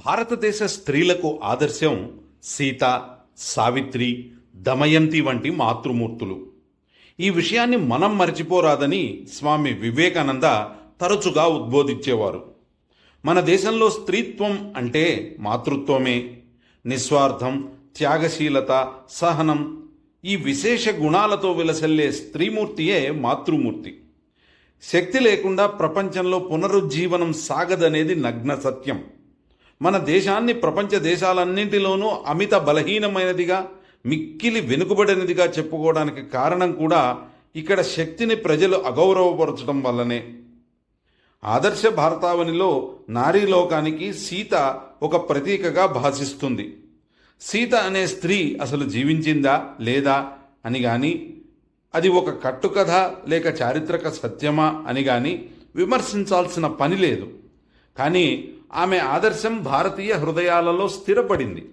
భారతదేశ స్త్రీలకు ఆదర్శం సీత, సావిత్రి, దమయంతి వంటి మాతృమూర్తులు. ఈ విషయాన్ని మనం మర్చిపోరాదని స్వామి వివేకానంద తరచుగా ఉద్బోధించేవారు. మన దేశంలో స్త్రీత్వం అంటే మాతృత్వమే. నిస్వార్థం, త్యాగశీలత, సహనం ఈ విశేష గుణాలతో విలసల్లే స్త్రీమూర్తియే మాతృమూర్తి. శక్తి లేకుండా ప్రపంచంలో పునరుజ్జీవనం సాగదనేది నగ్న సత్యం. మన దేశాన్ని ప్రపంచ దేశాలన్నింటిలోనూ అమిత బలహీనమైనదిగా, మిక్కిలి వెనుకబడినదిగా చెప్పుకోవడానికి కారణం కూడా ఇక్కడ శక్తిని ప్రజలు అగౌరవపరచడం వల్లనే. ఆదర్శ భారతావనిలో నారీలోకానికి సీత ఒక ప్రతీకగా భాసిస్తుంది. సీత అనే స్త్రీ అసలు జీవించిందా లేదా అని గాని, అది ఒక కట్టుకథ లేక చారిత్రక సత్యమా అని గాని విమర్శించాల్సిన పని లేదు. కానీ ఆమె ఆదర్శం భారతీయ హృదయాలలో స్థిరపడింది.